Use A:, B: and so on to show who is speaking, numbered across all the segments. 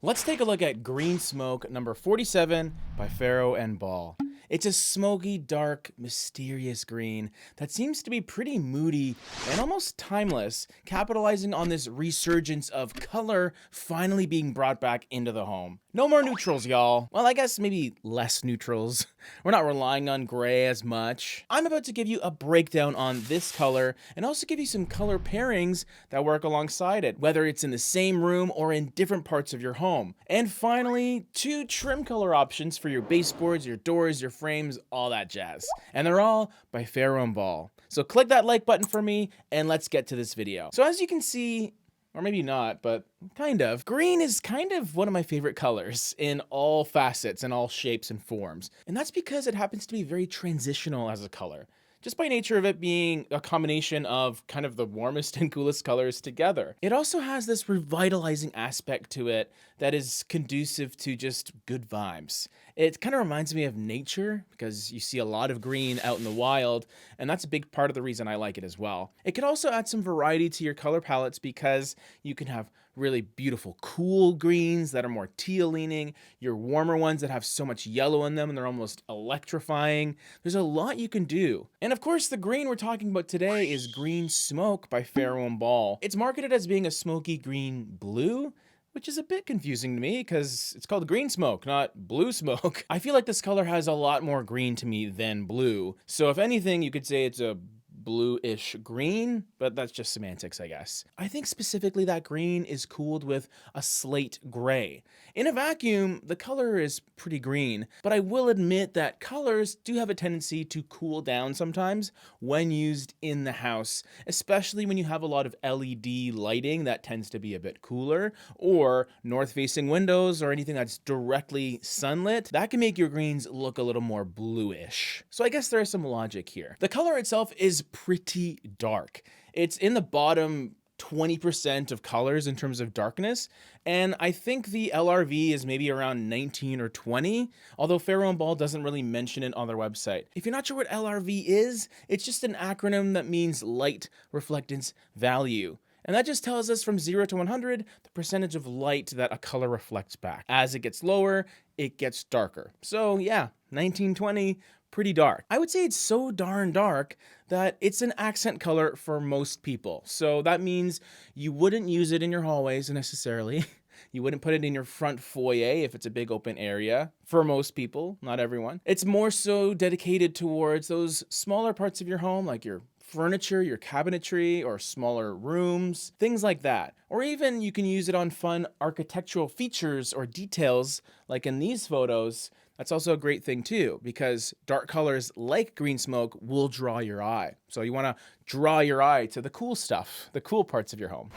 A: Let's take a look at Green Smoke number 47 by Farrow and Ball. It's a smoky, dark, mysterious green that seems to be pretty moody and almost timeless, capitalizing on this resurgence of color finally being brought back into the home. No more neutrals, y'all. Well, I guess maybe less neutrals. We're not relying on gray as much. I'm about to give you a breakdown on this color and also give you some color pairings that work alongside it, whether it's in the same room or in different parts of your home. And finally, 2 trim color options for your baseboards, your doors, your frames, all that jazz. And they're all by Farrow and Ball. So click that like button for me and let's get to this video. So as you can see, or maybe not, but kind of, green is kind of one of my favorite colors in all facets and all shapes and forms. And that's because it happens to be very transitional as a color, just by nature of it being a combination of kind of the warmest and coolest colors together. It also has this revitalizing aspect to it that is conducive to just good vibes. It kind of reminds me of nature because you see a lot of green out in the wild, and that's a big part of the reason I like it as well. It could also add some variety to your color palettes because you can have really beautiful cool greens that are more teal leaning, your warmer ones that have so much yellow in them and they're almost electrifying. There's a lot you can do. And of course, the green we're talking about today is Green Smoke by Farrow and Ball. It's marketed as being a smoky green blue, which is a bit confusing to me because it's called green smoke, not blue smoke. I feel like this color has a lot more green to me than blue. So if anything, you could say it's a bluish green, but that's just semantics, I guess. I think specifically that green is cooled with a slate gray. In a vacuum, the color is pretty green, but I will admit that colors do have a tendency to cool down sometimes when used in the house, especially when you have a lot of LED lighting that tends to be a bit cooler, or north-facing windows or anything that's directly sunlit. That can make your greens look a little more bluish. So I guess there is some logic here. The color itself is pretty dark. It's in the bottom 20% of colors in terms of darkness, and I think the LRV is maybe around 19 or 20, although Farrow and Ball doesn't really mention it on their website. If you're not sure what LRV is, it's just an acronym that means light reflectance value. And that just tells us from 0 to 100, the percentage of light that a color reflects back. As it gets lower, it gets darker. So yeah, 1920, pretty dark. I would say it's so darn dark that it's an accent color for most people. So that means you wouldn't use it in your hallways necessarily. You wouldn't put it in your front foyer if it's a big open area. For most people, not everyone. It's more so dedicated towards those smaller parts of your home, like your furniture, your cabinetry, or smaller rooms, things like that. Or even you can use it on fun architectural features or details, like in these photos. That's also a great thing too, because dark colors like green smoke will draw your eye. So you want to draw your eye to the cool stuff, the cool parts of your home.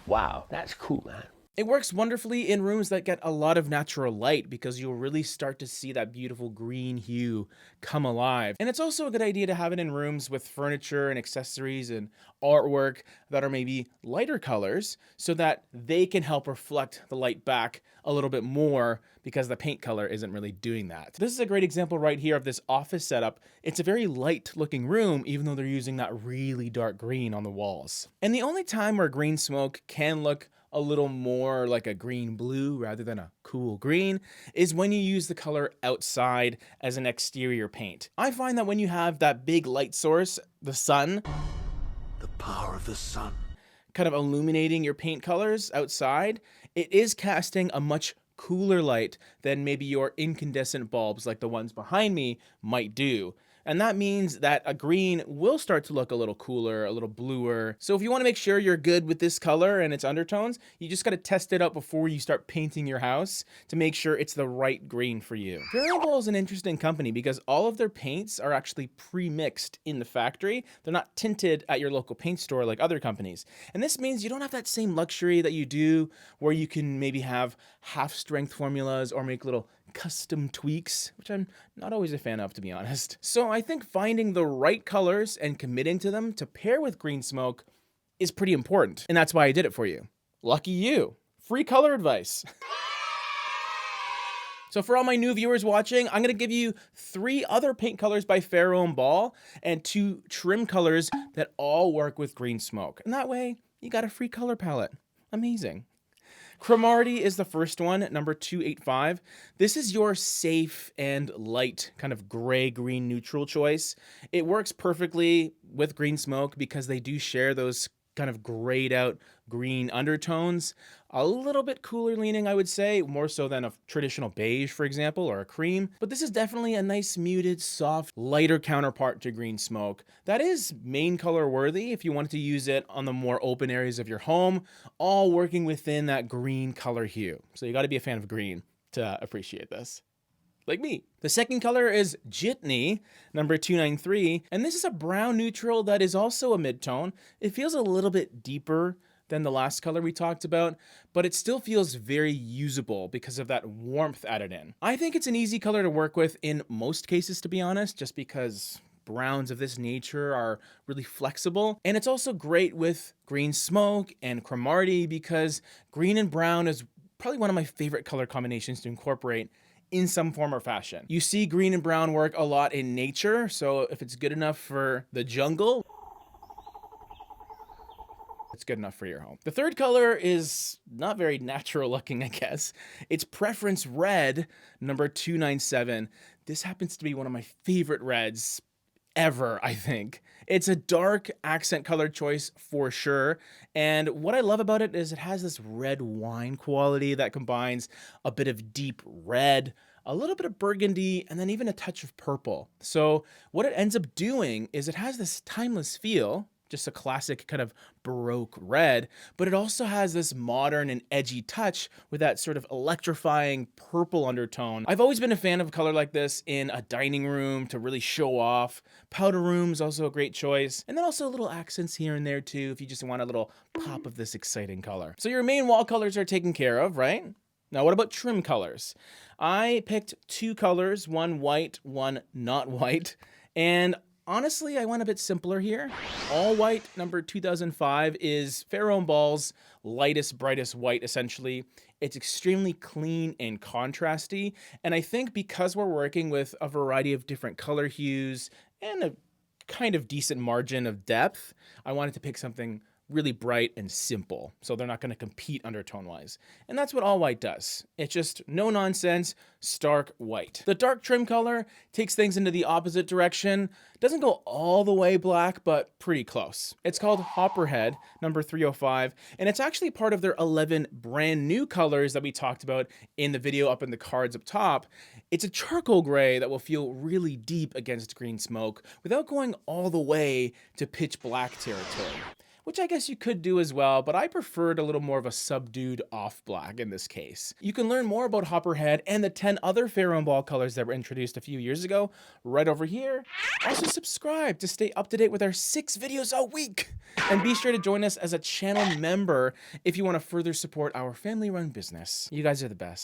B: Wow, that's cool, man.
A: It works wonderfully in rooms that get a lot of natural light because you'll really start to see that beautiful green hue come alive. And it's also a good idea to have it in rooms with furniture and accessories and artwork that are maybe lighter colors so that they can help reflect the light back a little bit more because the paint color isn't really doing that. This is a great example right here of this office setup. It's a very light looking room, even though they're using that really dark green on the walls. And the only time where green smoke can look a little more like a green blue rather than a cool green is when you use the color outside as an exterior paint. I find that when you have that big light source, the sun,
B: The power of the sun.
A: kind of illuminating your paint colors outside, it is casting a much cooler light than maybe your incandescent bulbs like the ones behind me might do. And that means that a green will start to look a little cooler, a little bluer. So if you want to make sure you're good with this color and its undertones, you just got to test it out before you start painting your house to make sure it's the right green for you. Farrow and Ball is an interesting company because all of their paints are actually pre-mixed in the factory. They're not tinted at your local paint store like other companies. And this means you don't have that same luxury that you do where you can maybe have half-strength formulas or make little custom tweaks, which I'm not always a fan of, to be honest. So I think finding the right colors and committing to them to pair with green smoke is pretty important. And that's why I did it for you. Lucky you. Free color advice. So for all my new viewers watching, I'm going to give you 3 other paint colors by Farrow and Ball and 2 trim colors that all work with green smoke. And that way, you got a free color palette. Amazing. Cromartie is the first one, number 285. This is your safe and light kind of gray-green neutral choice. It works perfectly with green smoke because they do share those kind of grayed out green undertones. A little bit cooler leaning, I would say, more so than a traditional beige, for example, or a cream. But this is definitely a nice muted, soft, lighter counterpart to green smoke. That is main color worthy if you wanted to use it on the more open areas of your home, all working within that green color hue. So you got to be a fan of green to appreciate this. Like me. The second color is Jitney, number 293, and this is a brown neutral that is also a mid-tone. It feels a little bit deeper than the last color we talked about, but it still feels very usable because of that warmth added in. I think it's an easy color to work with in most cases, to be honest, just because browns of this nature are really flexible. And it's also great with green smoke and Cromartie because green and brown is probably one of my favorite color combinations to incorporate in some form or fashion. You see green and brown work a lot in nature, so if it's good enough for the jungle, it's good enough for your home. The third color is not very natural looking, I guess. It's Preference Red, number 297. This happens to be one of my favorite reds ever, I think. It's a dark accent color choice for sure. And what I love about it is it has this red wine quality that combines a bit of deep red, a little bit of burgundy, and then even a touch of purple. So what it ends up doing is it has this timeless feel, just a classic kind of Baroque red, but it also has this modern and edgy touch with that sort of electrifying purple undertone. I've always been a fan of a color like this in a dining room to really show off. Powder room is also a great choice. And then also little accents here and there too, if you just want a little pop of this exciting color. So your main wall colors are taken care of, right? Now, what about trim colors? I picked two colors, one white, one not white, and honestly, I went a bit simpler here. All white, number 2005, is Farrow & Ball's lightest, brightest white, essentially. It's extremely clean and contrasty, and I think because we're working with a variety of different color hues and a kind of decent margin of depth, I wanted to pick something really bright and simple, so they're not going to compete undertone-wise. And that's what all white does. It's just no nonsense, stark white. The dark trim color takes things into the opposite direction. Doesn't go all the way black, but pretty close. It's called Hopperhead, number 305, and it's actually part of their 11 brand new colors that we talked about in the video up in the cards up top. It's a charcoal gray that will feel really deep against green smoke without going all the way to pitch black territory, which I guess you could do as well, but I preferred a little more of a subdued off black in this case. You can learn more about Hopperhead and the 10 other Farrow & Ball colors that were introduced a few years ago right over here. Also subscribe to stay up to date with our 6 videos a week. And be sure to join us as a channel member if you want to further support our family-run business. You guys are the best.